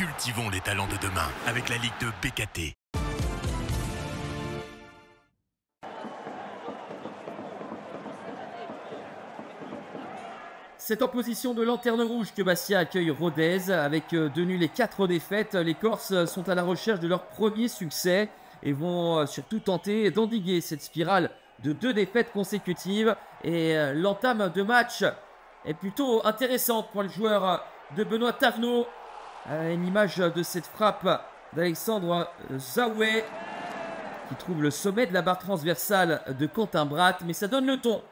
Cultivons les talents de demain avec la Ligue de BKT. C'est en position de lanterne rouge que Bastia accueille Rodez. Avec 2 nuls et 4 défaites, les Corses sont à la recherche de leur premier succès et vont surtout tenter d'endiguer cette spirale de 2 défaites consécutives. Et l'entame de match est plutôt intéressante pour le joueur de Benoît Tavenot. Une image de cette frappe d'Alexandre Zaoué qui trouve le sommet de la barre transversale de Quentin Bratt. Mais ça donne le ton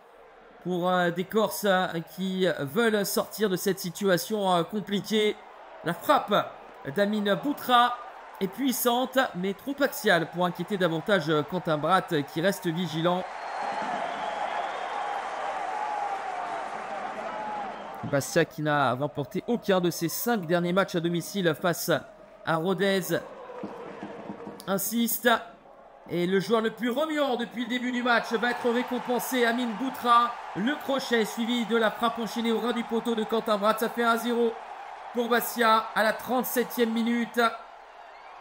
pour des Corses qui veulent sortir de cette situation compliquée. La frappe d'Amine Boutra est puissante mais trop axiale pour inquiéter davantage Quentin Bratt qui reste vigilant. Bastia qui n'a remporté aucun de ses 5 derniers matchs à domicile face à Rodez insiste. Et le joueur le plus remuant depuis le début du match va être récompensé. Amine Boutra, le crochet suivi de la frappe enchaînée au ras du poteau de Quentin Bratt. Ça fait 1-0 pour Bastia à la 37e minute.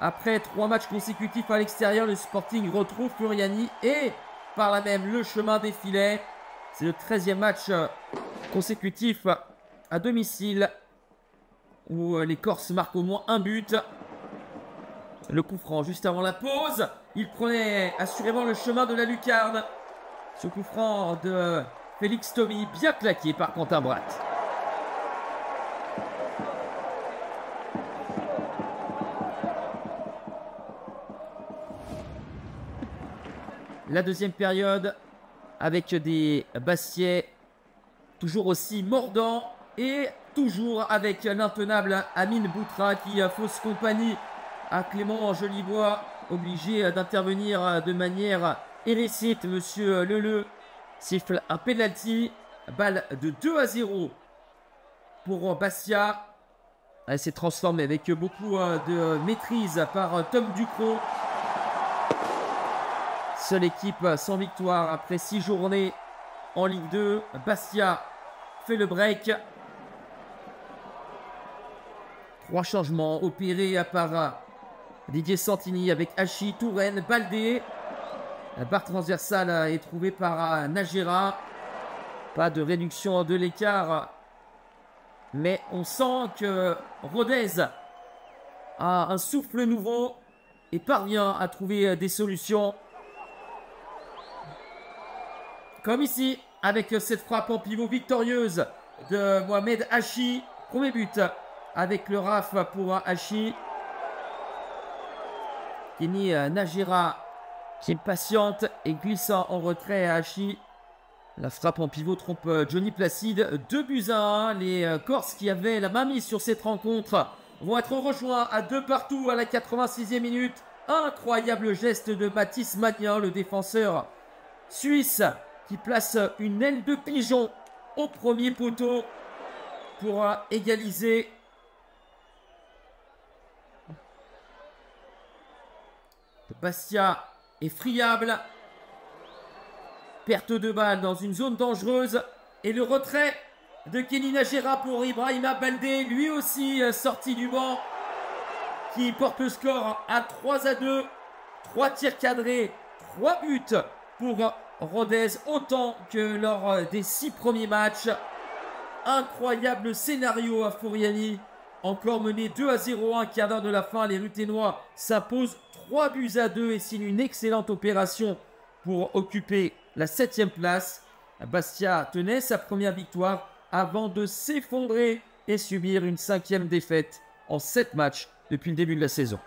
Après 3 matchs consécutifs à l'extérieur, le Sporting retrouve Furiani et par là même le chemin des filets. C'est le 13e match consécutif à domicile où les Corses marquent au moins un but. Le coup franc juste avant la pause. Il prenait assurément le chemin de la lucarne. Ce coup franc de Félix Tommy, bien claqué par Quentin Bratt. La deuxième période avec des Bastiais toujours aussi mordants et toujours avec l'intenable Amine Boutra qui fausse compagnie à Clément Jolibois, obligé d'intervenir de manière illicite. Monsieur Leleu siffle un penalty, balle de 2-0 pour Bastia. Elle s'est transformée avec beaucoup de maîtrise par Tom Ducrot. Seule équipe sans victoire après 6 journées en Ligue 2. Bastia fait le break. 3 changements opérés par Didier Santini avec Hachi, Touraine, Baldé. La barre transversale est trouvée par Najera. Pas de réduction de l'écart. Mais on sent que Rodez a un souffle nouveau et parvient à trouver des solutions. Comme ici, avec cette frappe en pivot victorieuse de Mohamed Hachi. Premier but avec le RAF pour Hachi. Kenny Najera qui est patiente et glisse en retrait à Hachi. La frappe en pivot trompe Johnny Placide. 2-1. Les Corses qui avaient la main mise sur cette rencontre vont être rejoints à 2 partout à la 86e minute. Incroyable geste de Mathis Magnin, le défenseur suisse, qui place une aile de pigeon au premier poteau pour égaliser. Bastia est friable. Perte de balle dans une zone dangereuse. Et le retrait de Kenny Najera pour Ibrahima Baldé, lui aussi sorti du banc, qui porte le score à 3-2. 3 tirs cadrés, 3 buts pour Rodez, autant que lors des 6 premiers matchs. Incroyable scénario à Furiani. Encore mené 2-0, un quart d'heure de la fin. Les Ruténois s'imposent 3-2 et signent une excellente opération pour occuper la 7e place. Bastia tenait sa première victoire avant de s'effondrer et subir une 5e défaite en 7 matchs depuis le début de la saison.